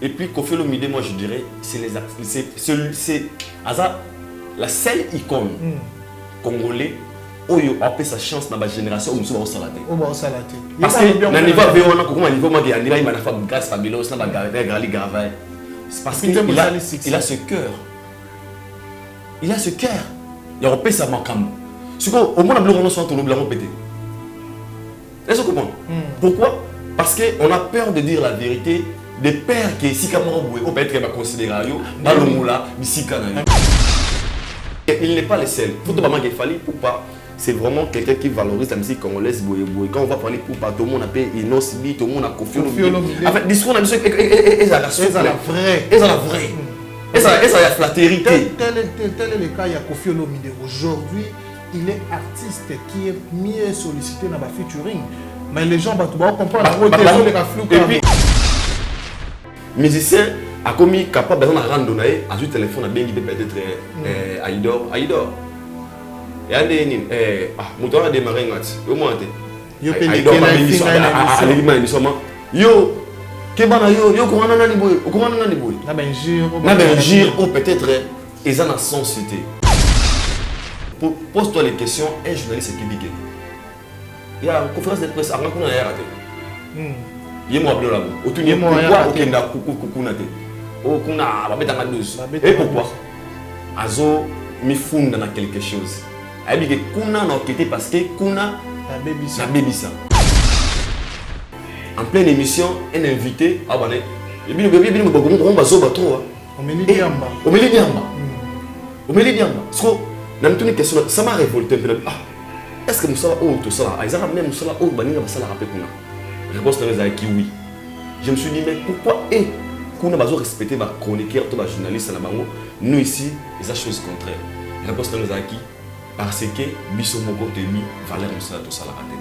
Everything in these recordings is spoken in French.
Et puis Koffi Olomide, moi je dirais, c'est la seule icône congolais où il a fait sa chance dans la génération où nous sommes au salaté. Parce que dans le niveau il a fait grâce fabuleuse, c'est parce qu'il a ce cœur. Il a ce cœur. Il a fait sa macam. Au moins, on a soit tout le blanc pété. Est-ce que vous comprenez? Pourquoi? Parce qu'on a peur de dire la vérité. Des pères qui si on peut être considéré dans le moula, il n'est pas le seul. Faut pas qu'il fallait pour pas. C'est vraiment quelqu'un qui valorise la musique congolaise. Quand on va parler pour pas, tout le monde a payé Inosbi, tout le monde a Koffi Olomide. En fait, discours on a besoin et ça la vraie. Et ça la vraie. Et ça la flattérité. Tel est le cas, il y a Koffi Olomide. Aujourd'hui, il est artiste qui est mieux sollicité dans la featuring. Mais les gens vont comprendre. Et puis, musicien a commis capable de rendre à du téléphone à bien peut-être Aïdor. Et à des moutons a démarré au moins yo kebana yo comment nani boy na benjir ou peut-être ils en a sensibilité. Pose-toi les questions, un journaliste qui dit il y a une conférence de presse à raconter à rater. Il y a moi là autour de pourquoi okenda kukunate okuna babeta douce et pourquoi azo mi funda na quelque chose a dit que kuna na okete parce que kuna na bebisa en pleine émission un invité abane et bien on va zo trop omeli diamba so na mtuni question ça m'a révolté est-ce que nous sommes tout ça exactement même ça au baninga ça la rappeler kuna. Réponse de qui oui. Je me suis dit, mais pourquoi qu'on a besoin de respecter ma chroniqueur, ma journaliste, nous ici, c'est la chose contraire. Réponse de qui parce que Bisso Moko Temi, Valère Moussa, tout ça la raté.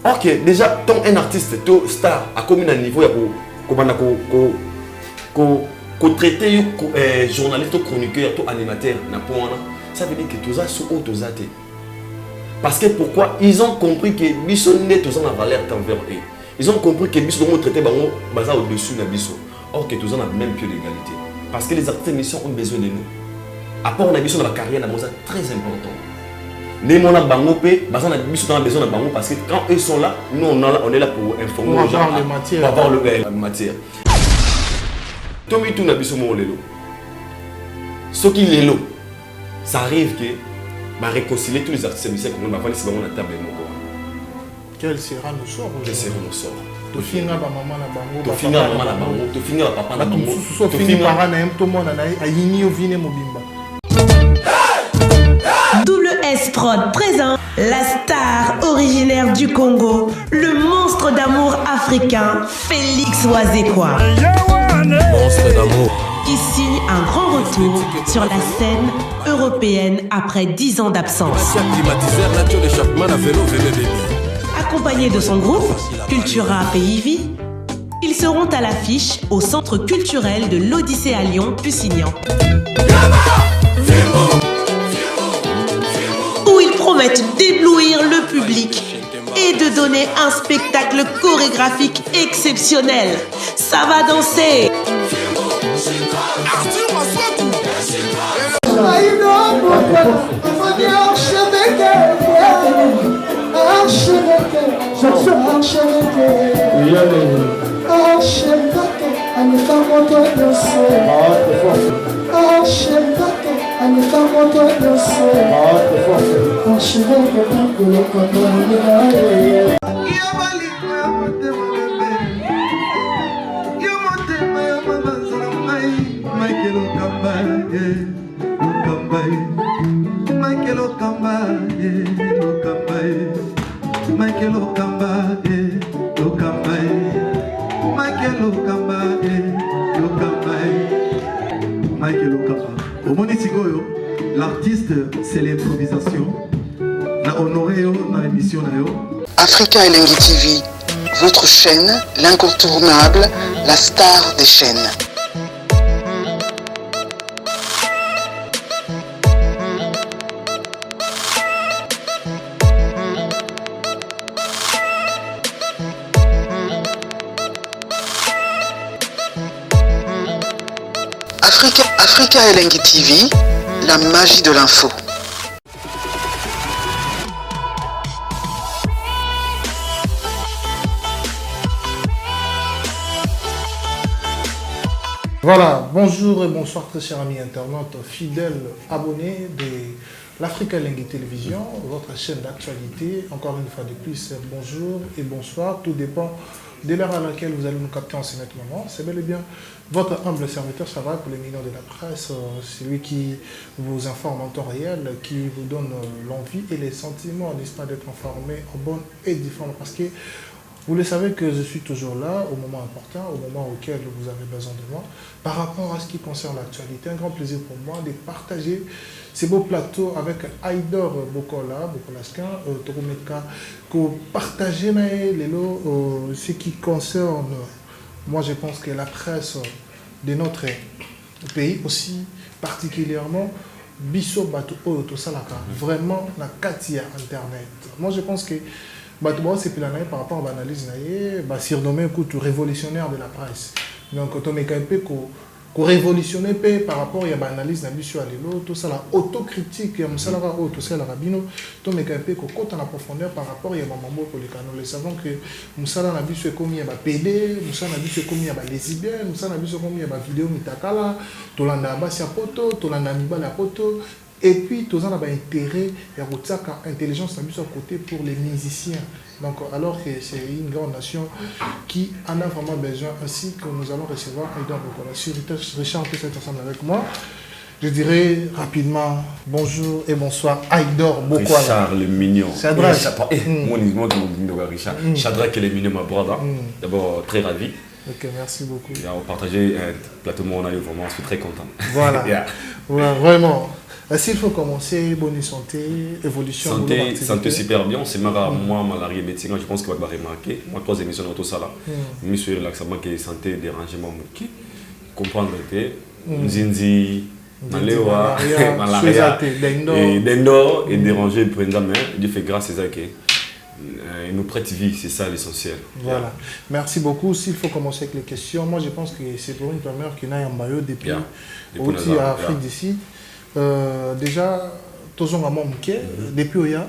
Ok, déjà, tant un artiste, tout star, à combien de niveau qu'on traiter journaliste, chroniqueur, tout animateur, ça veut dire que tout ça sous haut, parce que pourquoi? Ils ont compris que Bisso n'est tout ça la valeur envers eux. Ils ont compris que Bisso doit traiter basé au-dessus de Bisso. Or que tout ça n'a même pied d'égalité. Parce que les artistes d'émission ont besoin de nous. Apport Bisso dans la carrière c'est très important. Les gens ont besoin de Bisso parce que quand ils sont là, nous on est là pour informer les gens, pour avoir la matière. Tommy tout na Bisso mo lelo. Ce qui lelo, ça arrive que réconcilier tous les artistes musiciens qu'on va faire sur la table. Quel sera nos sorts? Quel sera nos sorts? Tu finis à maman na bango, tu finis à maman na bango, tu finis à papa na bango, tu finis par un tout le monde a yini au vine mobimba. Double S Prod présent la star originaire du Congo, le monstre d'amour africain, Félix Wazekwa. Monstre d'amour. Qui signe un grand retour sur la scène européenne après 10 ans d'absence. Accompagné de son groupe, Cultura Pays Vie, ils seront à l'affiche au Centre culturel de l'Odyssée à Lyon, Pusignan. Où ils promettent d'éblouir le public et de donner un spectacle chorégraphique exceptionnel. Ça va danser! L'artiste, c'est l'improvisation. Africa Elengi TV, votre chaîne, l'incontournable, la star des chaînes. Africa Elengi TV, la magie de l'info. Voilà, bonjour et bonsoir très chers amis internautes, fidèles abonnés de l'Africa Elengi Télévision, votre chaîne d'actualité. Encore une fois de plus, bonjour et bonsoir, tout dépend de l'heure à laquelle vous allez nous capter en ce moment. C'est bel et bien votre humble serviteur, ça va pour les millions de la presse, celui qui vous informe en temps réel, qui vous donne l'envie et les sentiments, n'est-ce pas, d'être informé en bonne et due forme, parce que vous le savez que je suis toujours là au moment important, au moment auquel vous avez besoin de moi. Par rapport à ce qui concerne l'actualité, un grand plaisir pour moi de partager ces beaux plateaux avec Aïdor Bokolaskin, Toromeka, pour partager ce qui concerne, moi je pense que la presse de notre pays, aussi particulièrement, Bisso Bato Oto Salaka, vraiment la Katia Internet. Moi je pense que c'est par rapport à l'analyse, surnommé un révolutionnaire de la presse. Donc, on a révolutionné par rapport à l'analyse de tout ça, la autocritique, tout ça, la rabino, tout a en profondeur par rapport à Mambo Polikano. Nous savons que Moussala n'a vu ce commis à PD, Moussala n'a vu ce commis à lesbienne, Moussala n'a vu ce commis à vidéo Mitakala, Tolanda Abassia Poto, Tolanda Nibala Poto. Et puis, tous en avons intérêt et intelligence à côté pour les musiciens. Donc, alors que c'est une grande nation qui en a vraiment besoin, ainsi que nous allons recevoir Aïdor Bokola. Si Richard peut être ensemble avec moi, je dirais rapidement bonjour et bonsoir Aïdor Bokola. Richard le mignon. Shadrach. Moi, Richard. Shadrach le mignon, ma brother. D'abord, très ravi. Ok, merci beaucoup. Et on a partagé un plateau, on a eu vraiment, je suis très content. Voilà. Ouais, vraiment. S'il faut commencer, bonne santé, évolution. Santé super bien. C'est moi, malarié médecin, je pense que vous avez remarqué. Moi, 3 émissions dans tout ça là. Je suis relaxement que santé, dérangement, comprendre que Nzinzi, Malewa, malaria, et Dendo, et déranger, prendre Dieu fait grâce à ça que nous prête vie, c'est ça l'essentiel. Voilà. Merci beaucoup. S'il faut commencer avec les questions, moi je pense que c'est pour une première qui n'a un maillot depuis Afrique d'ici. Déjà, tous on a manqué depuis Oya,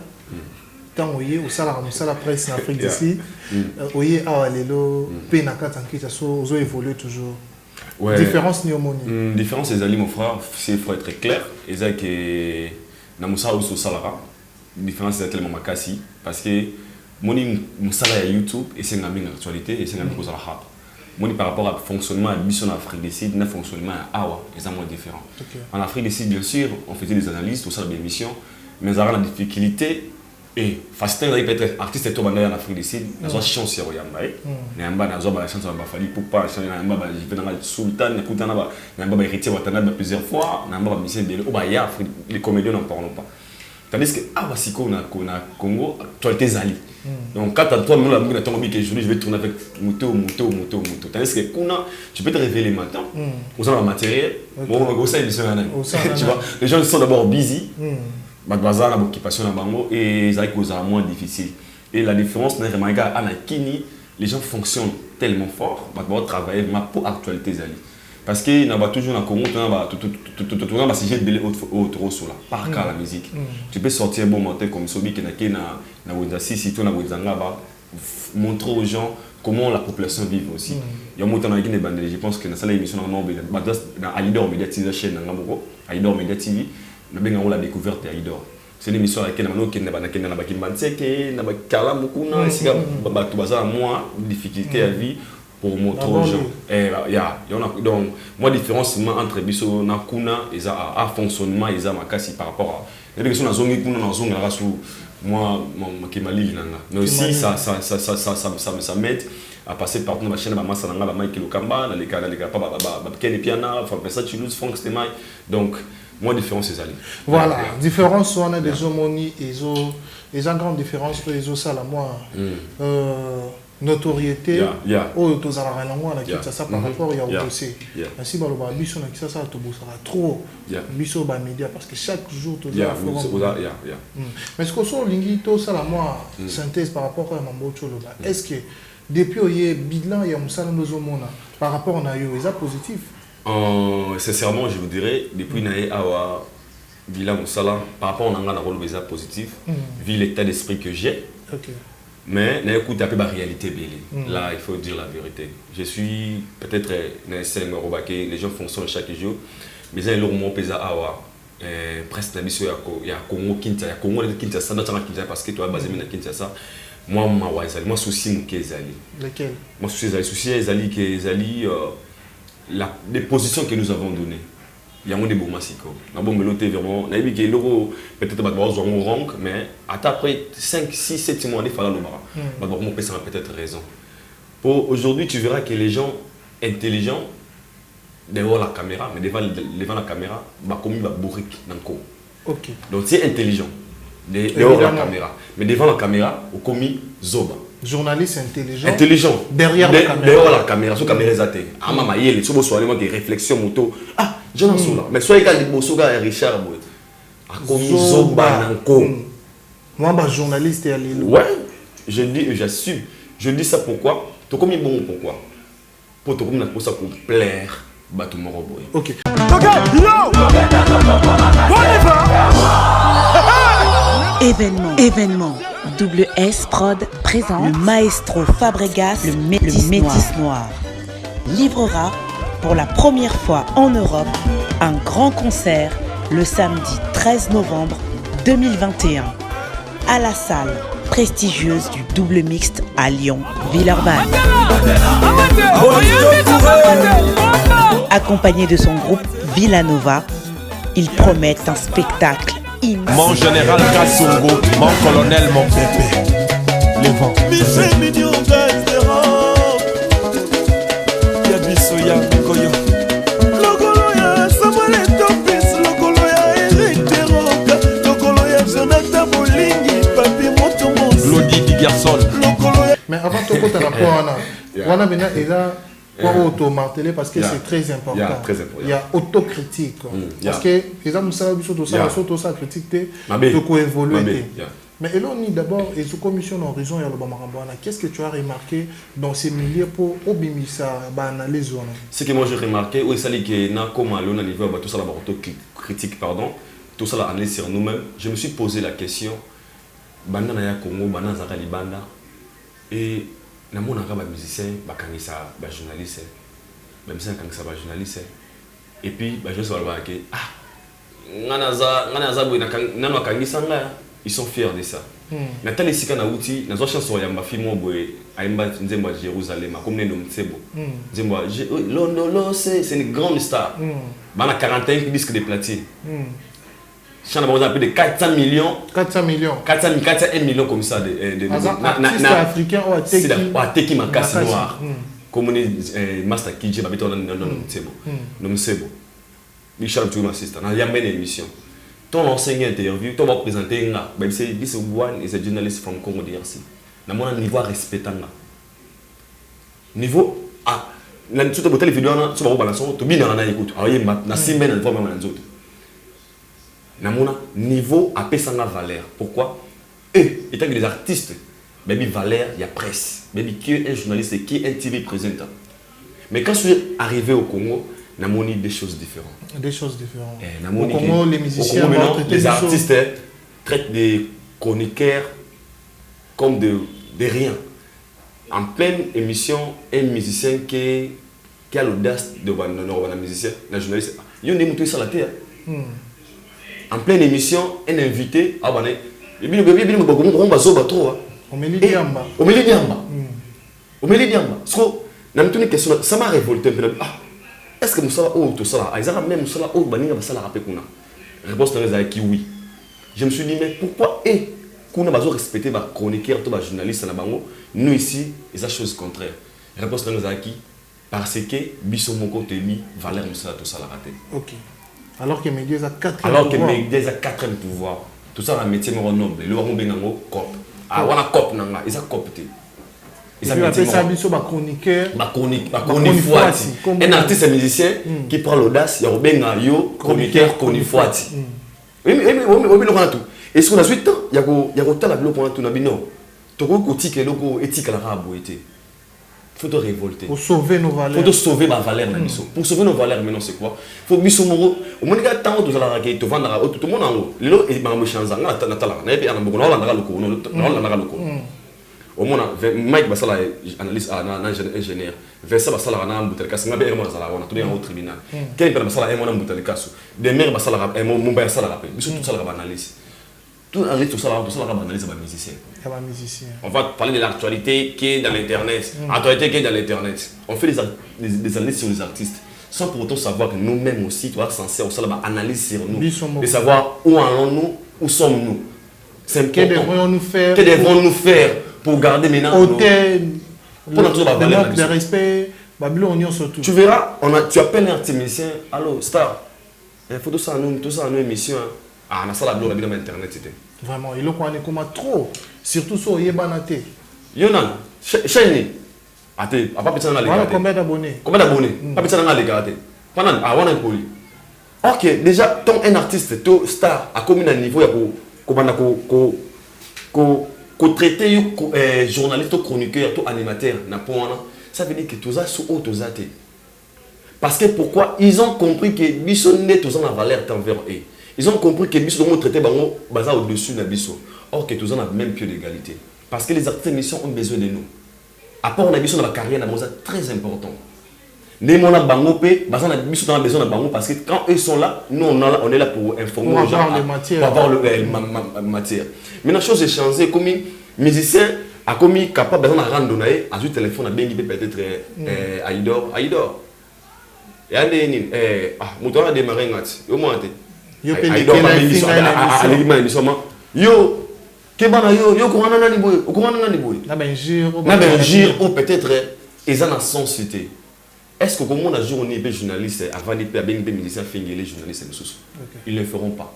quand Oye au salaire presse en Afrique d'ici, Oye a allélo, Penaka tanki ça so évolue toujours. Différence ni homonyme. Différence les alliés mon frère, c'est faut être clair, et ça que na musa au salaire. Différence c'est tellement makasi parce que mon salaire YouTube et c'est une actualité et c'est une cause à la rap. Par rapport au fonctionnement de mission en Afrique du Sud, le fonctionnement à Awa est moins différent. En Afrique du Sud, bien sûr, on faisait des analyses, tout ça, des missions, mais on a la difficulté et facile d'être artiste et tout en Afrique du Sud, on a une chance sur Yambaye, on a une chance sur Bafali, pour pas, on a une sultan, on a une héritier plusieurs fois, on a une mission de les comédiens n'en parlent pas. Tandis que Awa Siko, on a Congo, actualité Zali. Donc quand toi, je vais tourner avec moto. Tandis que tu peux te réveiller le matin, on a un matériel, tu vois, les gens sont d'abord busy, occupation et ça cause moins difficile. Et la différence, les gens fonctionnent tellement fort, ils travailler pour l'actualité Zali. Parce qu'il y a toujours un Congo, tu as un sujet de l'autre sur la par cas la musique. Tu peux sortir un bon monteur comme celui qui est na Wenzasi, si tu as montrer aux gens comment la population vit aussi. Il y a un montant qui est bandé, je pense que dans cette émission, dans Aïdor Media TV, chaîne Aïdor Media TV, nous avons la découverte d'Aïdor. C'est une émission à laquelle nous avons difficulté à vivre. Pour montrer aux gens. Donc, moi, la différence entre Bisso et Kuna, ils ont un fonctionnement, ils ont un par rapport à. Il y a des gens qui ont moi, qui m'a dit, mais aussi, ça m'aide à passer par la chaîne de Mike Lokamba, les pianos, Frank Stemay. Donc, moi, différence, c'est ça. Voilà, différence, on a des homonies, ils ont une grande différence, ils ont ça, là, moi. Notoriété au ça par rapport au dossier. Ainsi biso na ça trop biso ba média parce que chaque jour tout mais ce que sont lingi to ça la moi synthèse par rapport à Mambo Choloba. Est-ce que depuis oye bilan ya musala nozomona par rapport na yo est positif? Sincèrement, je vous dirais, depuis Naé Awa, Villa Moussala, par rapport à un rôle positif, vu l'état d'esprit que j'ai. Mais n'écoute un peu ma réalité belle. Là, il faut dire la vérité. Je suis peut-être les gens fonctionnent chaque jour, mais j'ai l'homme pesa Awa. Presque il y a Congo Kinshasa, Congo Kinshasa, parce que tu as basé à Kinshasa. Moi, moi, souci mon Kezali. Lequel? Moi, souci Ezali, les positions que nous avons données. Il y a des bons massicos. Vraiment, peut-être wrong, mais après 5, 6, 7 mois, il fallait le bar. Peut-être raison. Pour aujourd'hui, tu verras que les gens intelligents, devant la caméra, mais devant la caméra, comme il va bourrer dans le corps. Ok. Donc c'est intelligent. Devant la caméra. Mais devant la caméra, au commis Zoba. Journaliste intelligent. Intelligent. Derrière la caméra. Derrière la caméra. Sur la caméra, zaté. Ah, maman, il y a des réflexions moto. Ah, je n'en suis là. Mais soyez quand les Bosoga et Richard, à commis Zoba Nanko. Moi, je suis journaliste et allé. Ouais, je dis et j'assume. Je dis ça pourquoi? Tu commis bon pourquoi? Pour te commis pour ça pour plaire. Ok. Événement. Double S Prod présente le maestro Fabregas, le Métis Noir, livrera pour la première fois en Europe un grand concert le samedi 13 novembre 2021 à la salle prestigieuse du Double Mixte à Lyon, Villeurbanne. Accompagné de son groupe Villanova, ils promettent un spectacle immense. Mon général Kassongo, mon colonel, mon bébé. Les vents. Mais avant de te parce que c'est très important. Il y a autocritique. Parce que les hommes savent que critique de évoluer. Mais Eloni, d'abord, et sous commission en raison, qu'est-ce que tu as remarqué dans ces milieux pour obimisa analyse? Ce que moi j'ai remarqué, oui, c'est que comme à niveau tout ça, autocritique, pardon, tout ça, l'analyse sur nous-mêmes, je me suis posé la question, banda na ya Congo, banda zaka libanda, et na mon angaba musicien, bakangisa ba journaliste, même si kangisa ba journaliste, et puis ba je sais pas que nganaza boy na kangisa nga, ils sont fiers de ça. Nathalie sika na outi, na zo chanson ya mba film boy, aimba nzembo à Jérusalem, comme ne nomtsebo. Nzembo Londolo, c'est une grande star. Bana 41 disques de platine. Chana a plus de 400 millions. 400 millions. 401 millions comme ça de artistes africains ou à Teki Makasi noir. Comme on est Master Kidji, babito non c'est bon. Michel tu m'assistes. On a jamais une émission. Ton enseignant interview, ton va présenter là. Ben c'est this one is a journalist from Congo DRC. Na mon niveau respectant là. Niveau A. Là tu te bottes les vidéos là, tu vas au balançon, tu bien na écoute. Alors il na semaine fois même les autres. Namona niveau à pesanga valeur. Pourquoi? Étant que les artistes, baby valeur, il y a presse. Baby qui est un journaliste, qui est un TV présentateur. Mais quand je suis arrivé au Congo, namoni des choses différentes. Des choses différentes. Au Congo, les musiciens, les artistes traitent des chroniqueurs comme de rien. En pleine émission, un musicien qui a l'audace de voir un musicien, un journaliste, il y a des ça la terre. En pleine émission, un invité, on ça m'a révolté. Est-ce que nous sommes tout ça? Même nous sommes réponse qui oui. Je me suis dit, mais pourquoi qu'on a besoin de respecter ma chroniqueur, ma journaliste, nous ici, ils ont chose contraire. Réponse qui parce que Bissot Moko Temi, Valère Moussa, tout ça l'a raté. Ok. Alors que les médias ont 4e pouvoir. Alors que les médias ont 4e pouvoir. Tout ça, c'est un métier noble. Le Warren Benango, cop. Ah, on a cop, ils ont copté. Ils appellent ça un chroniqueur. Un artiste, un musicien qui prend l'audace, il y a un chroniqueur, chroniqueur. Oui, mais tout. Et sur la suite, il y a un temps, il y a un temps, il y a un temps, il y a un temps, il y a un temps, il y a un temps, faut te révolter. Pour sauver nos valeurs. Faut te sauver ma valeur. Pour sauver nos valeurs, maintenant, c'est quoi? Faut que nous moro. Au moins, quand tant tout ça la raquette, tout le monde en haut. Lelo et ma mouche en zang, la natala. N'a pas un bon, on a le coup, on a le coup. Au moins, Mike Bassala analyse ingénieur. Versa Bassala a un bouteille casse. N'a pas un mot à la wana. Tout est en haut tribunal. Quel est Bassala un bouteille casse? Des mères Bassala un mot à la rappel. Mais tout ça la analyse. Tout analyse tout ça la analyse à musicien. On va parler de l'actualité qui est dans l'internet. L'actualité qui est dans l'internet. On fait des analyses sur les artistes. Sans pour autant savoir que nous-mêmes aussi, tu vois, censés aussi analyse sur nous. Et savoir où allons-nous, où sommes-nous. C'est important. Que devons-nous faire? Que devons-nous faire pour garder maintenant pour notre manque de respect, Babylone surtout. Tu verras, tu appelles un musicien, allô, star, il faut tout ça à nous émission. Ah, on a ça la blog dans internet c'était. Vraiment, il a comme trop, surtout sur Yebanate. Yonan, chaîne. Attends, à pas petit dans les gars. Combien d'abonnés? Combien d'abonnés? Pas petit dans les gars. Pendant ah on est poli. OK, déjà ton un artiste, ton star à combien de niveau ko traiter journaliste chroniqueur tout animateur na pona ça veut dire que tous ça sous tous athées parce que pourquoi ils ont compris que biso ne tous en valeur envers eux ils ont compris que biso doit traiter bango baza au dessus na biso or que tous en a même pied d'égalité parce que les artistes missions ont besoin de nous à part on a biso dans la carrière na c'est très important les mon a bango pe baza na biso dans besoin de bango parce que quand ils sont là nous on est là pour informer les gens pour avoir le matière. Maintenant, la chose est changée, comme musicien a commis capable de rendre à un téléphone à bien peut-être Aïdor. Et à des moutons a démarré au moins Aïdor a émission yo kebana yo courant nani boy au courant nani boy na ben gire ou peut-être ils en sont cité. Est-ce que comme on a journée des journalistes avant de faire bien des musiciens finir les journalistes ils ne le feront pas.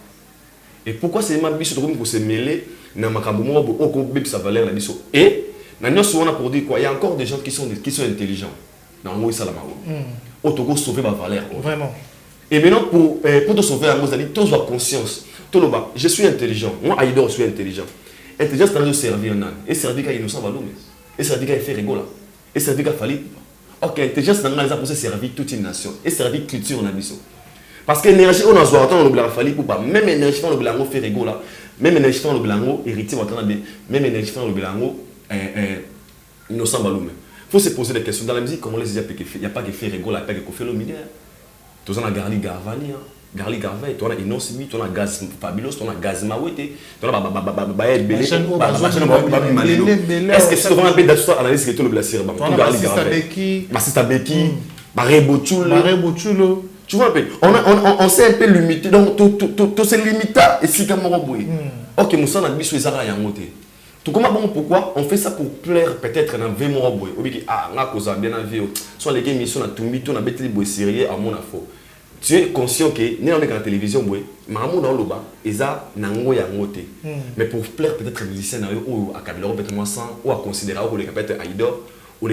Et pourquoi c'est ma biso pour se mêler dans ma cambo au ko sa valeur la biso et na souvent pour dire quoi il y a encore des gens qui sont intelligents dans moi ça la mao autogo sauver ma valeur vraiment et maintenant pour te sauver à moi ça dit tous avoir conscience tout le bas je suis intelligent moi Aïdor je suis intelligent intelligence c'est de servir un et servir quand innocent valume et servir quand fait rigola et servir quand fallait OK intelligence dans les pour servir toute une nation et servir culture na biso. Parce que l'énergie, on a besoin de le faire pour pas. Même l'énergie, on le fait rigoler. Même l'énergie, on le héritier, même l'énergie, on le innocent baloum. Il faut se poser des questions. Dans la musique, comment les gens il n'y a pas que faire rigoler, il n'y a pas que faire le milieu. Tu as Garli Garvani, Garli Garvani, tu as Innocimi, tu as Gaz Fabulos, tu as Gaz Mawete, tu as Babaye Belé, est-ce que c'est vraiment un peu d'histoire analyse que tu le blessé? Tu as Garli Garvani, Bassista Beki, Baré Bochulo. Tu vois un peu, on s'est un peu limité, donc tout s'est limité et si comme on boit. OK, nous sommes dans le biso ezara yangote. Tout comment bon pourquoi on fait ça pour plaire peut-être dans 20 mois boy. Obi ah nga koza bien na vie. Soit les games sont na tumbi to na betli boy sérieux à mon afo. Tu es conscient que né on est dans la télévision boy, maman dans le bas, eza nango yangote. Mais pour plaire peut-être musicien na yo ou à cadre peut-être moi sans ou à considérer ou les peut-être Aïdor. Et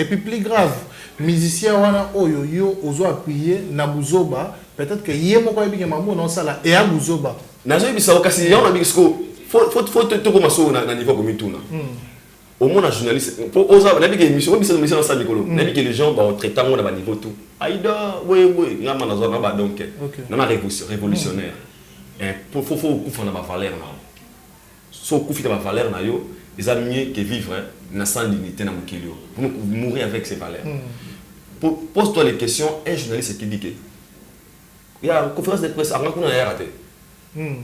puis plus grave, musicien wana oyo yo ozo appuyer na buzoba, peut-être que yemo ko ebi mamu non sala et a buzoba. Na zo bisa okasi ya on a bisko faut te commencer na niveau comme tout na. Au moins un journaliste pour osa na bi que émission bisa na sa mikolo. Na bi que les gens ba traitant on na niveau tout. Aïda oui ngama na zo na ba donc. Na révolutionnaire. Et faut coup na ba valeur na. So coup fi na ba valeur na yo. Ils ont mieux que vivre sans dignité dans mon kilo. Pour mourir avec ses valeurs. Pose-toi les questions. Un journaliste qui dit que il y a une conférence de presse. Avant qu'on ait raté. Il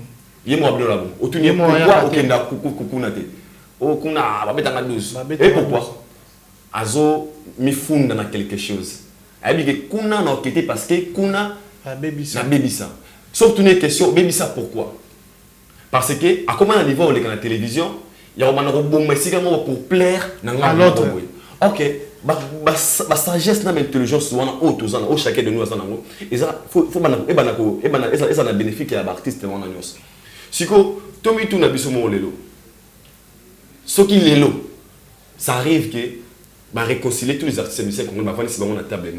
y a moi bien là-bas. Autour de pourquoi aucun n'a coucou n'a été. Aucun n'a pas dans la douce. Et pourquoi? Azo mi fond dans quelque chose. Elle dit que kuna n'a quitté parce que kuna a baby ça. Sauf toutes les questions. Baby ça pourquoi? Parce que à comment on niveau on est dans la télévision. Il y a un bon message pour plaire à l'autre. OK, la sagesse et l'intelligence sont au chacun de nous. Il faut que bénéfique à l'artiste. Si tu as tout ce qui est là, ça arrive que réconcilier tous les artistes comme on va faire la table.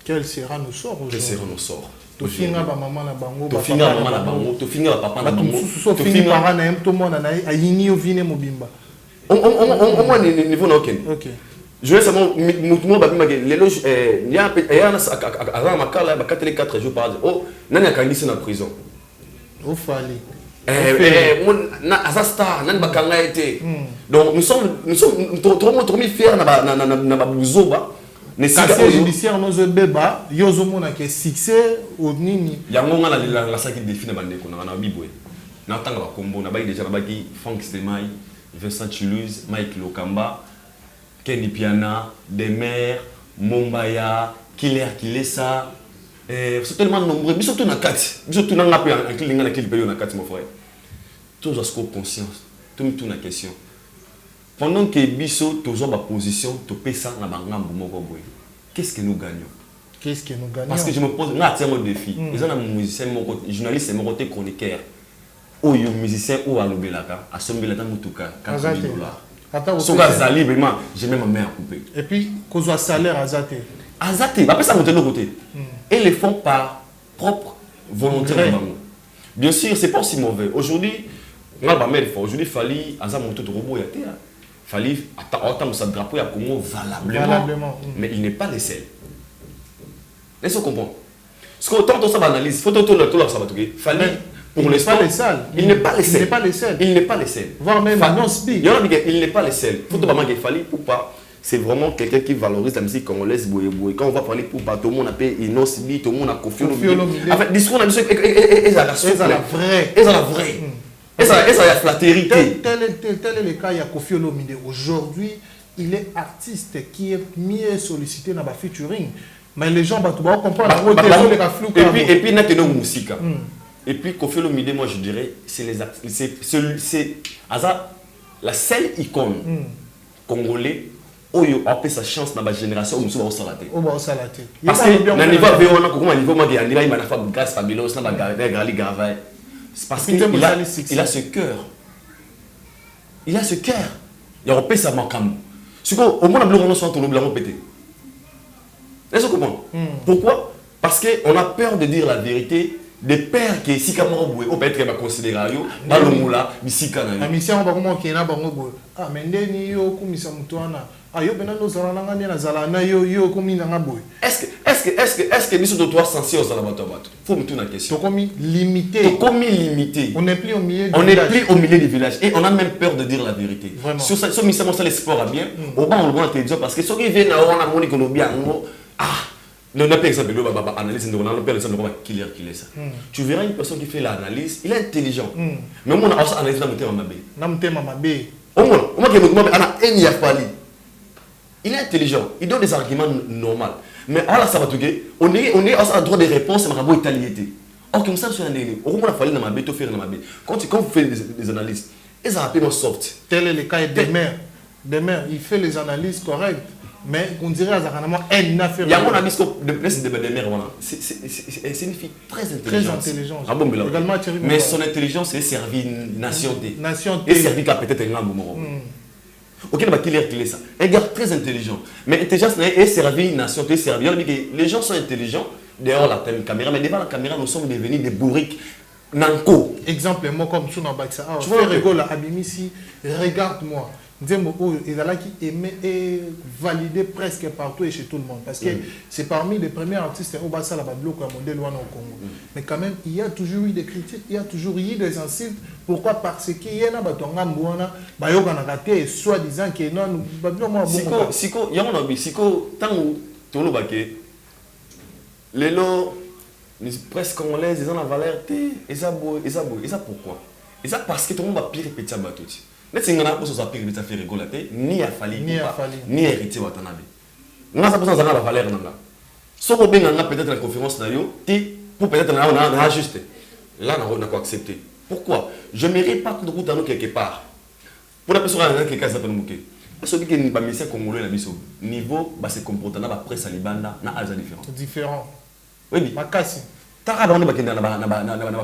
Quel sera nos sorts aujourd'hui? Quel sera nos sorts? Tu finis par maman na bango, tu finis par maman na bango, tu finis par papa na bango, tu finis par un tout monde na ayini au vine mobimba. Au moins, niveau n'a aucun. Ok. Je vais seulement, les loges, il y a un 4 jours par jour. Oh, il y a un en prison. Au fallait. Azasta, nan bakanga été. Donc nous sommes trop fiers na buzoba. Ne casier judiciaire nos beba, yozo mona ke succès au nini. Yango nga la saki défi na bande ko na bibwe. Na tanga ba kombo na ba déjà na ba ki Frank Stemai, Vincent Toulouse, Mike Lokamba, Kenny Piana, Demer, Mombaya, Killer Kilesa. C'est tellement nombreux. Ils sont tous dans 4. Ils sont tous dans la paix. Un client qui paye dans 4, mon frère. Tous ont conscience. Tout me tourne la question. Pendant que Bisso, tous ont ma position, tu payes ça dans la banque. Qu'est-ce que nous gagnons? Qu'est-ce que nous gagnons? Parce que je me pose un défi. Ils ont un musicien, journaliste, mon côté chroniqueur. Ou un musicien ou à l'obélaka, à son bélata moutouka, $4,000. Sur Gazali, vraiment, j'ai même ma main à couper. Et puis, qu'on soit salaire à Zate. Azate, après ça, monter de l'autre côté. Et les font par propre volonté. Bien sûr, c'est pas aussi mauvais. Aujourd'hui, aujourd'hui, il fallait monter de robot. Il fallait attendre ce drapeau à Congo valablement. Mais il n'est pas le seul. Laissez-nous comprendre. Parce qu'autant ça analyse, il faut tout le fallait. Pour l'instant, il n'est pas le seul. Il n'est pas le seul. Voire même non speak. Il n'est pas le seul. Il faut tout qu'il fallait pour pas. C'est vraiment quelqu'un qui valorise la musique congolaise. Quand on va parler pour tout le monde a payé Inosbi, tout le monde a Kofi Olomide. En fait, discours on a dit et ça la vraie. Et ça la vraie. Et ça la flatterie. Tel est le cas, il y a Kofi Olomide. Aujourd'hui, il est artiste qui est mieux sollicité dans le featuring. Mais les gens vont comprendre. Et puis, il y a une musique. Et puis, Kofi Olomide, moi je dirais, c'est la seule icône congolaise. Oyo a sa chance dans la génération où nous sommes au salaté. Parce que dans le niveau véoana, comment niveau moi qui a il m'a fait grâce fabuleuse dans la gali gravay. C'est parce qu'il a ce cœur. Il a ce cœur. Il a sa mancam. Ce qu'on au moins on soit tout le blanc pété. Est-ce que comprendre? Pourquoi? Parce que on a peur de dire la vérité. Des pères qui si comme on peut être considéré dans le moula ici quand la mission on va comment qui na bango ah mais ndeni yo kumisa mutwana ah yo bena no zala na ngani na zala na yo komi na ngaboy est-ce que biso doit sensibiliser aux alabato faut me tourner la question to komi limité on n'est plus au milieu du village et on a même peur de dire la vérité sur ça sur mission ça l'espoir a bien au bas on le voit intelligent parce que ceux qui viennent on a moni colombien non, pas exemple, analyse, killer ça. Tu verras une personne qui fait l'analyse, il est intelligent. Mais moi, on a analysé dans mon thème. Il est intelligent, il donne des arguments normaux. Mais à la sabatougue, on est à droit des réponses, mais on est italien. Or, comme ça, on a fallu dans ma bête, quand vous faites des analyses, ils ont appelé soft. Tel est le cas de Demer, il fait les analyses correctes. Mais on dirait à Zaranama, elle n'a fait rien. Il y a un ami de mère, c'est une fille très intelligente. Ah bon, mais son intelligence est servie nation T. Et servie peut-être un moment. Ok, il est ça. Un gars très intelligent. Mais l'intelligence est servie nation T. Les gens sont intelligents dehors la caméra, mais devant la caméra, nous sommes devenus des bourriques. Nanko. Exemple, moi comme Souna Baksa. Tu vois, rigole, Abimisi, regarde-moi. Il a qui aimé et validé presque partout et chez tout le monde. Parce que c'est parmi les premiers artistes au Bassa la Bablo au Congo. Mais quand même, il y a toujours eu des critiques, il y a toujours eu des insultes. Pourquoi? Parce qu'il y a un batonga mbouana, bayokana raté, soi-disant que non, Bablo moi bon. Siko, il y a un ami, Siko, tant où tout le baquet, les lots, les presque congolaises, ils ont la valeur, et ça pourquoi? Et ça parce que tout le monde va pire répéter à Batouti. Mais si on a besoin de faire rigoler, ni à Fali, ni héritier Watanabe. On a besoin de la valeur. Si on a peut-être la conférence, pour peut-être on a ajusté. Là, on a quoi accepter. Pourquoi? Je ne mérite pas de route à nous quelque part. Pour la personne qui est capable de nous celui qui n'est pas médecin congolais, niveau, c'est comportement après Salibanda, na alza différent. Oui, ma casse. T'as dans la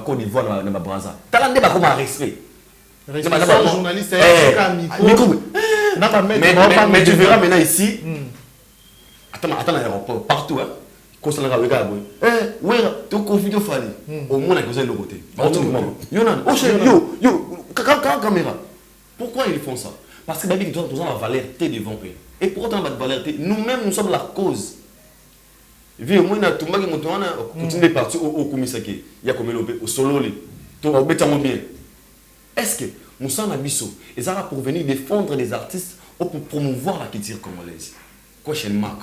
Côte d'Ivoire, dans la Brazza. T'as l'air comme un respect. Respect journaliste, mais tu verras maintenant ici. Attends l'aéroport, partout. Quand on regarde, ouais, tu confies au Fali. Au moins, on a le côté. Yo, caméra. Pourquoi ils font ça? Parce que nous avons la valeur devant eux. Et pour autant, la valeur, nous-mêmes, nous sommes la cause. Vu moi, na tumba ki moto wana continue partir au komisaki ya komelope au solo le to obetango bien. Est-ce que nous sommes à biso et ça va pour venir défendre les artistes ou pour promouvoir la culture congolaise? Question mark.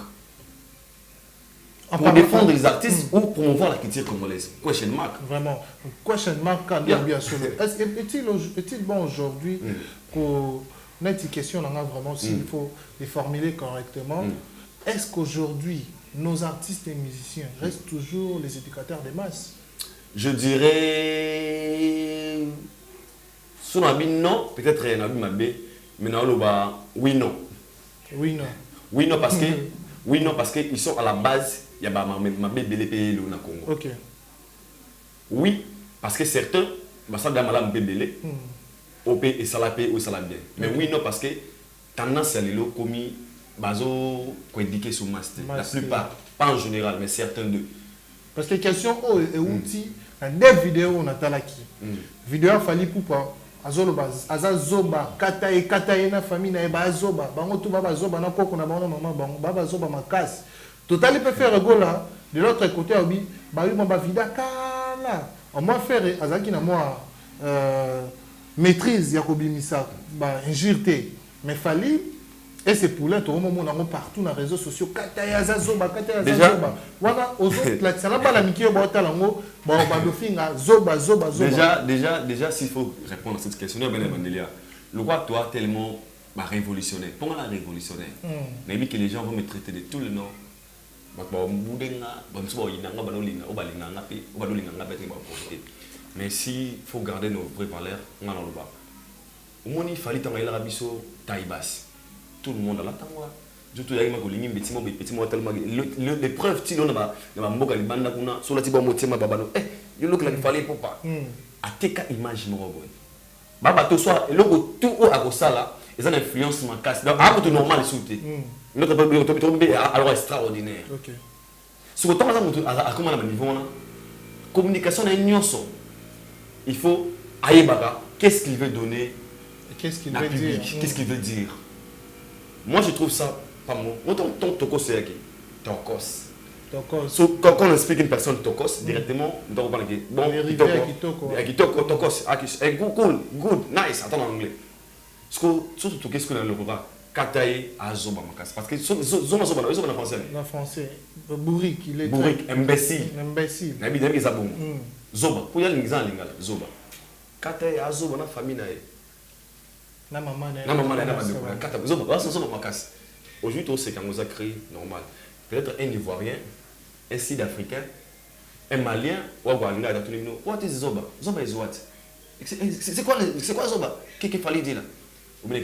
Pour défendre les artistes ou promouvoir la culture congolaise? Question mark. Vraiment. Question mark bien sûr. Est-il bon aujourd'hui qu'on ait une question vraiment s'il faut les formuler correctement? Est-ce qu'aujourd'hui nos artistes et musiciens restent toujours les éducateurs des masses? Je dirais... Si on a dit non, peut-être on a dit mais oui, non. Oui, non. Oui, non, parce que oui, non, parce qu'ils sont à la base, il y a ma BLP au Congo. Ok. Oui, parce que certains, ça doit mal BLP, OP et salapé ou salabien. Mais oui, non, parce que tendance à l'élo commis. Bazo ko indiqué sur master. La plupart, pas en général, mais certains d'eux. Parce que question est outil, des vidéos on a talaki. Vidéo a fallu pour pas. Azoloba, azazoba, kataye na famille na eba azoba, bango tout baba zoba na poko na bango maman bango baba zoba makas. Total il peut faire gola de l'autre côté obi, ba yu mba vida kala. On m'a faire azaki na moi maîtrise yakobi misa ba injurté. Mais fallait. Et c'est pour là, tout le monde partout dans les réseaux sociaux. Déjà, s'il faut répondre à cette question, le roi doit tellement révolutionnaire. Pourquoi la révolutionnaire? Mais que les gens vont me traiter de tout le nom. Mais s'il faut garder nos vraies valeurs, on a le bas. Au moins, il fallait que taille basse. Tout le monde a l'attendre. Les preuves, si on a des bandes sur la tiba motima babano, il y a des fallait pour pas. À tes cas, imagine moi. Baba, tout soit, et le tout à Rosala, ils ont une influence ma casse. Donc, à tout normal, ils sont. Notre peuple alors extraordinaire. Si vous avez à comment on a niveau, communication est une il faut aïe baga. Qu'est-ce qu'il veut donner? Qu'est-ce qu'il veut dire? Qu'est-ce qu'il veut dire? Moi, je trouve ça pas bon. Moi, ton tokos, c'est qui? Tokos. So, quand on explique une personne tokos, directement, on doit parler. Bon, tokos. Good, nice. Attends en anglais. Surtout, qu'est-ce qu'on a le droit? Kataye à Zoba Makas. Parce que Zoba en français. En français. Bourrique, il est. Bourrique, imbécile. Imbécile. Nabi Nabi Zabon. Zoba. Pour y aller, l'exemple, Zoba. Kataye à Zoba, na famille. Na maman aujourd'hui, tout ce qu'on nous a créé, normal. Peut-être un Ivoirien, un Sud-Africain, un Malien, ou un Guadeloupe, what is Zoba? Zoba is what? C'est quoi Zoba? Qu'est-ce qu'il fallait dire là?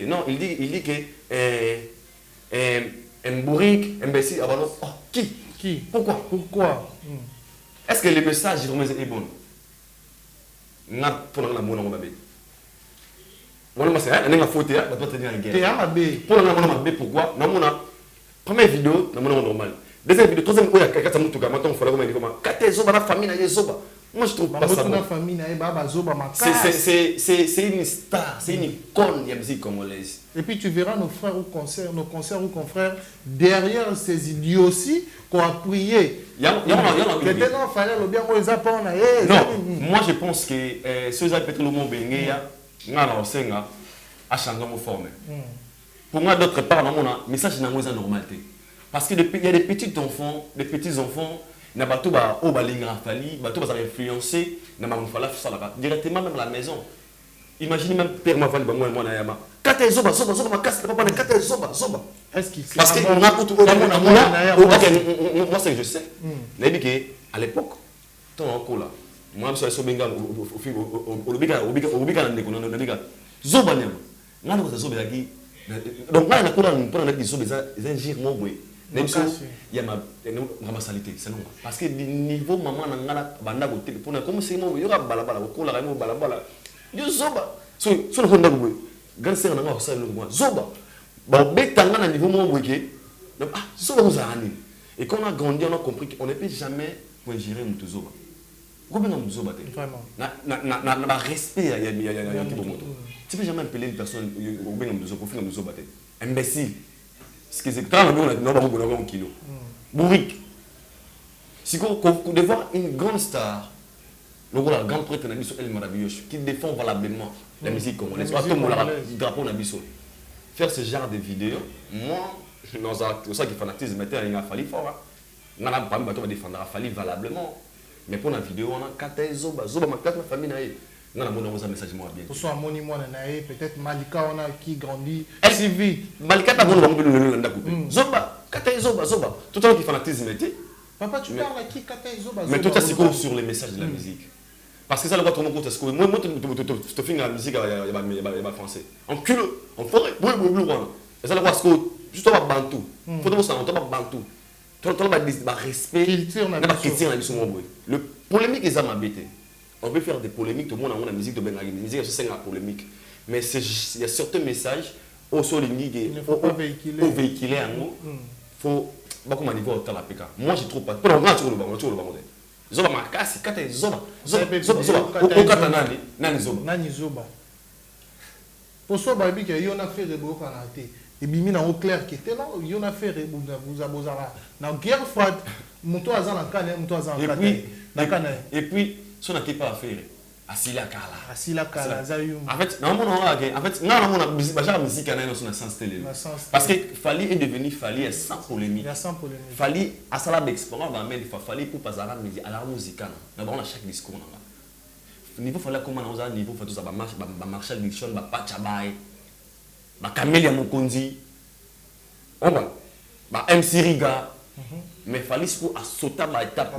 Non, il dit que un bourrique, imbécile, qui? Pourquoi? Est-ce que le message est bon? Pour la pourquoi? Première vidéo, normal. Deuxième vidéo, troisième vidéo, moi je trouve pas ça bon. C'est une star, c'est une icône de la musique congolaise. Et puis tu verras nos frères au concert, nos concerts ou confrères, derrière ces idioties qu'on a prié. Non, moi je pense que ceux qui peut-être le mot a changé mon forme. Pour moi, d'autre part, dans mon message est normalité. Parce qu'il y a des petits enfants, n'a pas tout au balinga fali, ba tout influencer, n'a pas directement même à la maison. Imaginez même père ma fali ba moi na yama. Kata zoba ma casse pas na kata zoba. Est-ce qu'il parce que on a tout moi c'est que je sais. Mais dit que à l'époque, ton encore là. Moi je suis benga au biga ndeko na biga. Zoba nyama. Ngana ko zoba yaki. Donc là on a pour na zoba za ngir mo boy. Il y a ma salité, c'est non. Parce que niveau maman n'a pas de téléphone, comme si il y aura balabala, balabala. Yo zoba. So le fond d'abord. Ganser n'a pas ça le moi. Zoba. Bon, bétanga na niveau mon wiki. Donc ah, zoba nous a ani. Et quand on a grandi, on a compris qu'on ne peut jamais gérer notre zoba. Vraiment. Na respect, il y a tu peux jamais appeler une personne imbécile. Ce qui est un kilo. Bourrique. Si vous devez voir une grande star, le grand prêtre El Maravilloso, qui défend valablement la musique congolaise, le drapeau Nabiso. Faire ce genre de vidéos, moi, dans ça qui fanatisme, il a fallu fort. On a pas défendre, il a fallu valablement. Mais pour la vidéo, on a 4 zoba, ma famille. On a un message moins bien. Pour soit monument, peut-être Malika, on a qui grandit si vite. Malika, tu as un zoba, 4 zoba. Tout le monde qui fanatisme, papa, tu parles à qui 4 zoba? Mais tout ça, c'est comme sur les messages de la musique. Parce que ça, le va tourner compte, c'est que moi, je fais la musique, il y a français. En cul, en forêt, oui. Et ça, le va, c'est juste un bantou. Il faut que ça, on va bantou. Tout le monde va respect. Le polémique est à m'embêter. On peut faire des polémiques, tout le monde a la musique de Bengali. La musique, c'est la polémique. Mais il y a certains messages au sol il ne faut pas véhiculer en nous. Il faut. Comment on dit la PK. Moi, je trouve pas. Pour le moment, tu vois le bordel. Zoba makasi, kata zoba. Zoba. Pour ça, baby, il y a fait des beaux canards. Et bimi na au clair qui était là, il y en a fait vous abosara. Na guerre froide, moto azan la canne, moto azan la canne. Et puis, ce n'a pas à faire. Asila Kala. En fait, non, musique dans le sens télé. Parce que Fali est devenu Fali sans polémique. Fali à ça l'expérience va mettre Fali pour passer à la musique. D'abord on a chaque discours. Niveau Fali comment on a niveau fait tout ça ba Marshall Dixon ba Pachabai. Ba Camélia Mokonzi. On va ba MC Riga. Mais fallait pour sauter à étape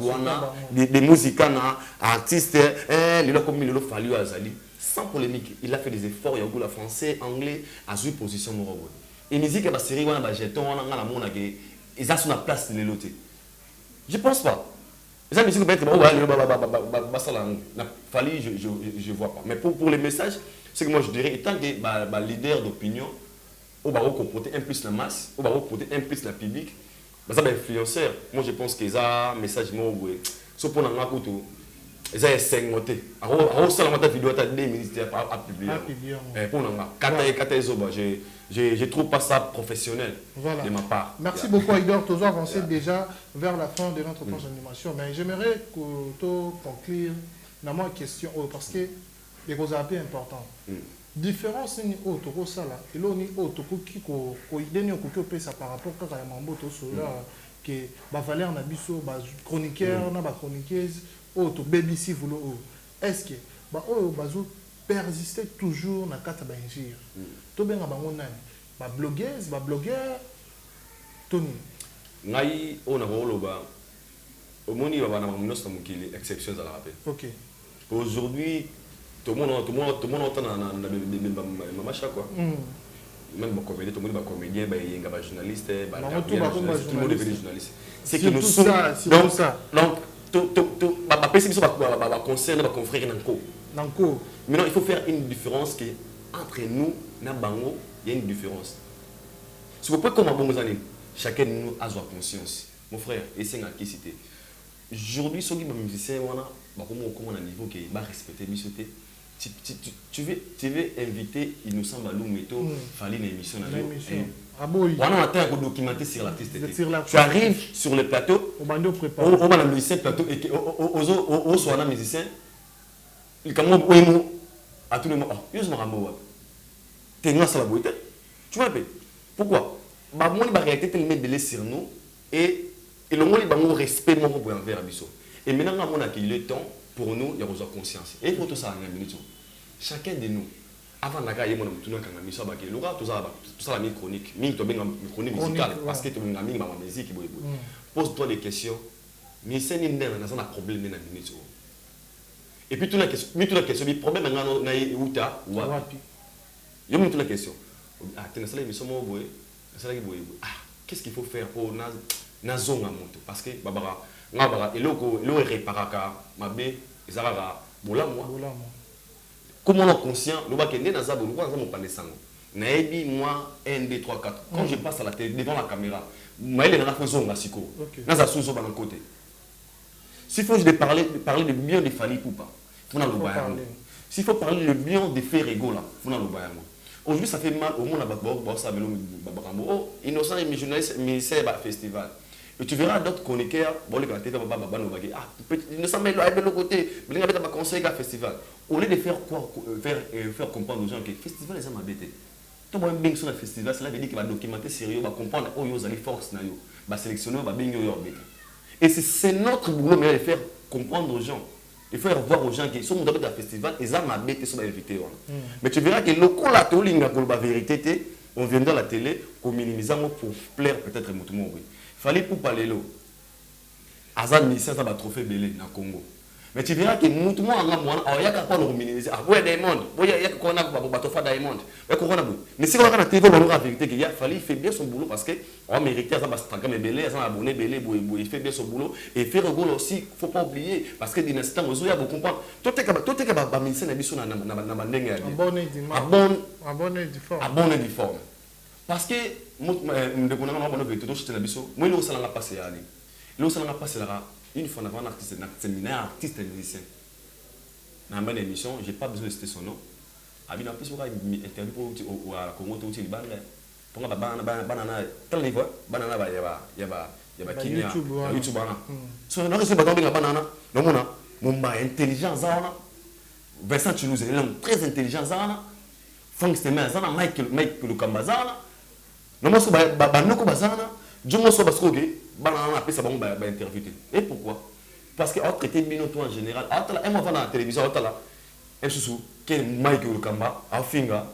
des musiciens, artistes, comme il a fallu à Zali. Sans polémique, il a fait des efforts, il y a français, anglais, à jouer position. Et musique, la série, on a jeton, on a ils ont sur la place de l'autre. Je pense pas. Les musiques peut être je vois pas. Mais pour les messages, c'est que moi je dirais, étant que leader d'opinion, on va comporter un plus la masse, on va comporter un plus la public. Ça va influenceur. Moi je pense qu'ils ont un message moi sauf pour n'avoir que tout ils ont 5 montées alors ça la montée vidéo à 2 minutes à publier pour n'avoir 4 zoba je trouve pas ça professionnel de ma part. Merci beaucoup Igor, toujours avancé déjà vers la fin de notre planche d'animation, mais j'aimerais que tu conclure dans ma question parce que les causes un peu importantes. Différence ni auto ko sala elo ni auto ko kiko ko ideni ko ko pesa par rapport à la mamboto cela que ba valeur na biso ba chroniqueur na ba chroniqueuse auto BBC voulo est-ce que ba o bazo persister toujours na kata ba ingir to benga bango nani ba blogueuse ba blogueur Tony ngai ona holoba omoni ba na mnosta mukili exceptions à la rappel. OK. Aujourd'hui tout le monde entend dans ma quoi. Même les comédiens, tout le monde est comédien, il y a des journalistes, tout le monde est journaliste. C'est que nous sommes donc va concerner nos confrères Nanko. Maintenant, il faut faire une différence que entre nous, Nabango, il y a une différence. Si vous pouvez comme bon années, chacun de nous a sa conscience. Mon frère, et c'est qui cité. Aujourd'hui, ceux qui sont musiciens, comment on a un niveau qui va respecter Bissoté. Tu veux inviter Innocent Balou Meto, fallait une émission. On a un documentaire sur l'artiste. Tu arrives sur le plateau, on va le musicien plateau et on soit un musicien. Il commence à tout le monde. Je me rends tu es la beauté. Tu vois pourquoi? Moi, la réalité est tellement sur nous et le monde est respect pour envers Abisso. Et maintenant, on a le temps. Pour nous, il y a besoin de conscience. Et pour tout ça, il y a une minute. Chacun de nous, avant d'aller à tout ça, la chronique, chronique musicale, parce que tu as une musique. Pose-toi des questions. Mais c'est un problème dans la minute. Et puis, toute la question, le problème est où tu as ou il y a toute la question. Qu'est-ce qu'il faut faire pour na zone à monter? Parce que, comment on est conscient, moi 1, 2, 3, 4. Quand je passe à la télé devant la caméra, je suis côté. S'il faut parler de bien de Fally Ipupa, il faut le bayamo. S'il faut parler de bien de Ferrego, là, il faut le bayamo. Aujourd'hui, ça fait mal au monde à innocent et journaliste, ministère du festival. Et tu verras d'autres chroniqueurs, innocent, mais là, de l'autre côté, il y a un conseil à festival. Au lieu de faire quoi, faire comprendre aux gens que le festival est un bête. Tout le monde bien sur le festival, cela veut dire qu'il va documenter sérieux, va comprendre où il y a les forces, va sélectionner, va bien y. Et c'est notre boulot de faire comprendre aux gens. Il faut voir aux gens qui sont dans le festival, ils ont ma bête, ils sont invités. Mais tu verras que le coup la la vérité, on vient dans la télé, on minimise pour plaire peut-être à tout le monde. Il fallait pour parler là. Azad ministère ça va trophée belé dans le Congo. Mais tu verras que tout le monde il y a pas le minimiser. Ah ouais Diamond, il y a qu'on a bateau Diamond. Mais si on regarde la télé, on voit la vérité qu'il y a fallu faire bien son boulot parce que on mérite ça va se tranquille belé, ça abonné belé, il fait bien son boulot et faire rigolo aussi, faut pas oublier parce que d'instant aux ya beaucoup comprendre. Tout est que ministère na biso na ndenge abonné du forme. Parce que nous devons avoir une vérité tout na biso. Moi le salanga passer aller. Le salanga passer là. Une fois avant un artiste, artiste et musicien. Dans une émission, je n'ai pas besoin de citer son nom. Il y a une interview pour la Congo, pour la banana, quel niveau banana, il y a YouTube. Si on a reçu la banana, mon intelligence, Vincent Toulouse, il est très intelligent, Frank Stemmer, Michael Lukambazana, non, je interview. Et pourquoi? Parce qu'on traite bien en général. On va dans la télévision, on va qui est Michael Kamba, Afinga,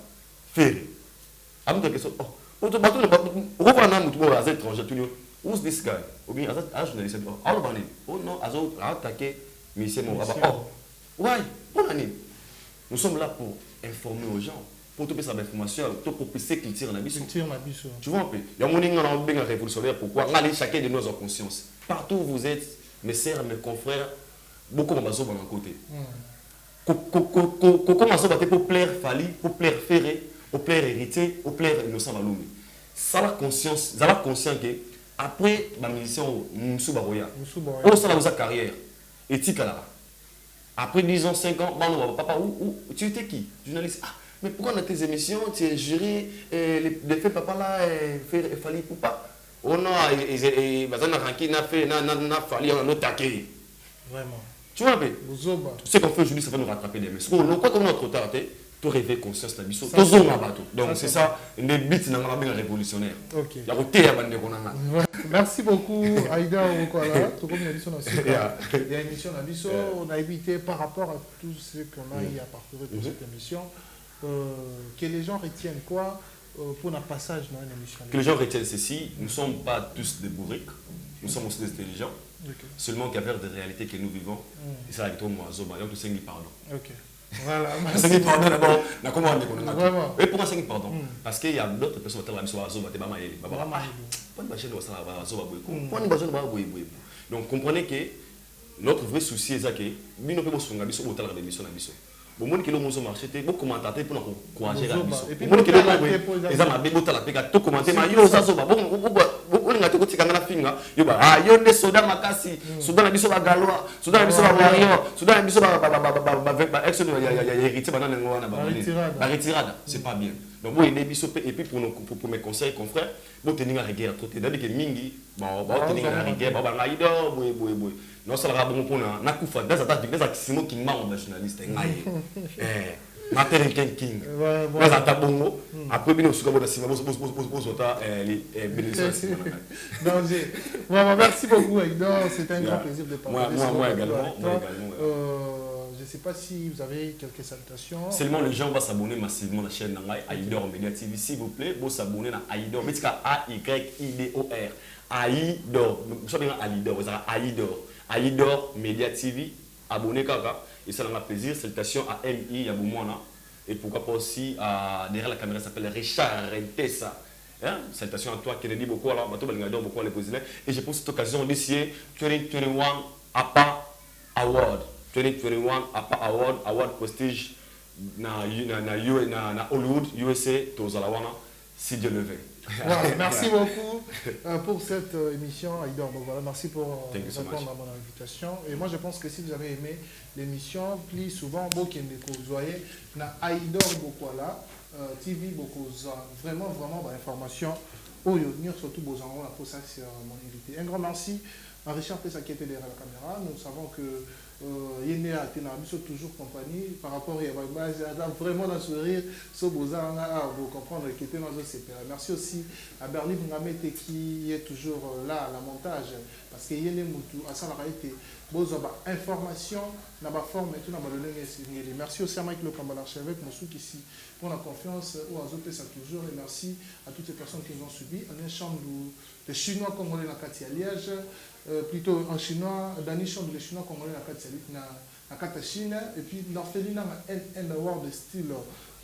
Ferry. On va question. On va étranger. Who's this guy? Ou bien un journaliste. Oh non, attaqué Michel Moraba. Oh, ouais, bonne année. Nous sommes là pour informer aux gens. Pour te faire l'information, pour pisser culture na biso. Tu vois un peu. Il y a mon ingénieur révolutionnaire pourquoi chacun de nous en conscience. Partout où vous êtes, mes sœurs, mes confrères, beaucoup de gens à côté. Comment pour plaire Fally, pour plaire Ferré, pour plaire Héritier, pour plaire Innocent Maloumi. Ça la conscience, ça la conscient que après ma mission Moussou Baroya, on s'en a sa carrière éthique là. Après 10 ans, 5 ans, papa tu étais qui? Journaliste. Mais pourquoi dans tes émissions, tu es juré, les faits papa là, Fally Ipupa? Oh non, ils ont fallu un autre taquet. Vraiment. Tu vois, ce qu'on fait aujourd'hui, ça va nous rattraper des messieurs. On quoi comme notre tard, tu réveilles conscience de la mission. Donc c'est ça, les bits dans la révolutionnaire. Ok. Il y a côté à bande de merci beaucoup, Aïda Okoala. Tout comme il y a une émission d'Abisso, on a évité par rapport à tout ce qu'on a eu à parcourir pour cette émission. Que les gens retiennent quoi pour un passage dans une émission? Que les gens retiennent ceci, nous ne sommes pas tous des bourriques, nous sommes aussi des intelligents, seulement qu'à faire des réalités que nous vivons, et ça avec toi, moi, Zoba, il y a tout 5 000 pardon. Ok. Voilà. 5 000 pardon d'abord, on a comment on dit vraiment. Et pourquoi 5 000 pardon? Parce qu'il y a d'autres personnes qui ont été là, Zoba, tu vas m'aider. Pas de machine de Zoba, donc comprenez que notre vrai souci est que nous ne pouvons pas se faire des émissions. Bon, moi, qui l'ont marché, beaucoup commentateur pour nous encourager la mission. Et puis, moi, qui l'ont ils ont ma bébote à la péga, tout commenter, mais yo, ça, bon, on a tout petit kangana finga, yo, ah, yo, ne soda makasi, soudan la biso ba galois, soudan la biso ba warrior, soudan la biso ba ex de héritier, ba retirada, c'est pas bien. Donc, moi, il est biso, et puis pour mes conseils, confrères, bon, tenir la rigueur, trop, c'est-à-dire que mingi, bon, tenir la rigueur, bon, bah, idor, boy. Non, ça va bon pour na kufa des attaques des actions qui marrent les journalistes Martin King des attaques bongo après bien aussi comme ça les bénéficiaires. Merci beaucoup Aïda, c'était un grand plaisir de parler. Moi également. Je ne sais pas si vous avez quelques salutations. Seulement les gens vont s'abonner massivement à la chaîne Aïdor Media TV, s'il vous plaît, vous s'abonner à Aïdor, mais c'est AYIDOR. Aïdor, vous savez Aïdor, vous avez Aïdor. Aïdor Media TV, abonnez kaka, et ça m'a plaisir. Salutations à MI Yaboumouana, et pourquoi pas aussi derrière la caméra s'appelle Richard Rentessa. Salutations à toi, Kennedy beaucoup, alors beaucoup les présidents. Et j'ai pour cette occasion d'initier 2021 APA Award. 2021 APA Award Prestige na Hollywood, USA, Tozalawana, si Dieu le veut. Voilà, merci beaucoup pour cette émission, Aïdor. Bon, voilà, merci pour répondre à mon invitation. Et moi, je pense que si vous avez aimé l'émission, plus souvent, vous voyez, na Aïdor Bokwala, TV Bokoza, vraiment, information. Surtout pour ça, c'est mon invité. Un grand merci à Richard Pessa qui était derrière la caméra. Nous savons que Yéné a été toujours compagnie par rapport à vraiment un sourire. Vous comprendre qu'il était dans le CPA. Merci aussi à Berlin Ngamete qui est toujours là à la montage. Parce que Yéné Moutou, à ça, la été information, dans la forme et tout dans le. Merci aussi à Mike Le Kambal archevêque, Moussou ici pour la confiance ou à Zopé ça toujours. Et merci à toutes les personnes qui nous ont suivis. On est chambre de Chinois congolais dans Katia Liège. Plutôt en chinois, dans les chambres de Chinois congolais dans Katia la Kata Chine. Et puis l'orphelinat un award de style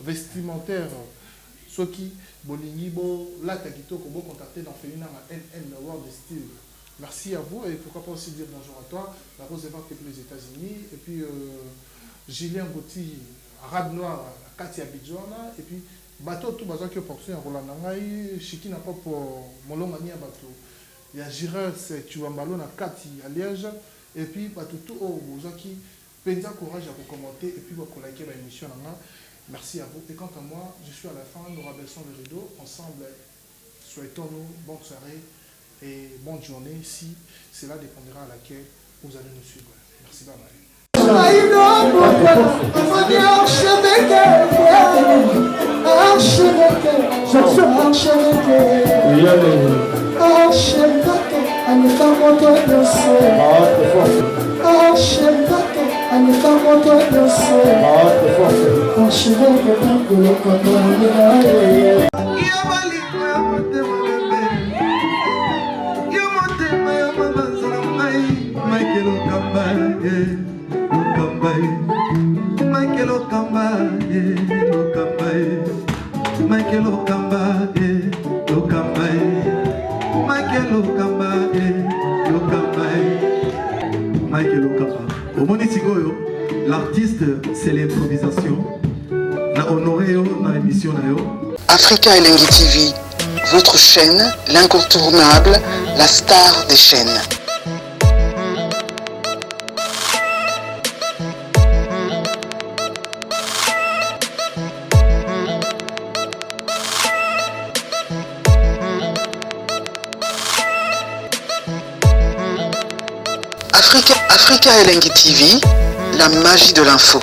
vestimentaire. Ceux qui, Bolingibo, là, Takito, qu'on peut contacter l'orphelinat un award de style. Merci à vous et pourquoi pas aussi dire bonjour à toi, la Rose Evart depuis les États-Unis, et puis Julien Gauthier, Arabe Noir, Katia Bidjouana, et puis bateau tout bazar qui est porté en Roland Nangaï, Chiki n'a pas pour Molomani à bateau. Il y a Girard, c'est Tuambalo, na Kati à Liège, et puis bateau tout au bazar qui pensa courage à vous commenter, et puis vous liker l'émission. Merci à vous. Et quant à moi, je suis à la fin, nous rabaissons le rideau, ensemble, souhaitons-nous bonne soirée. Et bonne journée si cela dépendra à laquelle vous allez nous suivre. Merci, bye bye. L'artiste, c'est l'improvisation. Na honoré dans l'émission. Africa Elengi TV, votre chaîne, l'incontournable, la star des chaînes. Africa Elengi TV, la magie de l'info.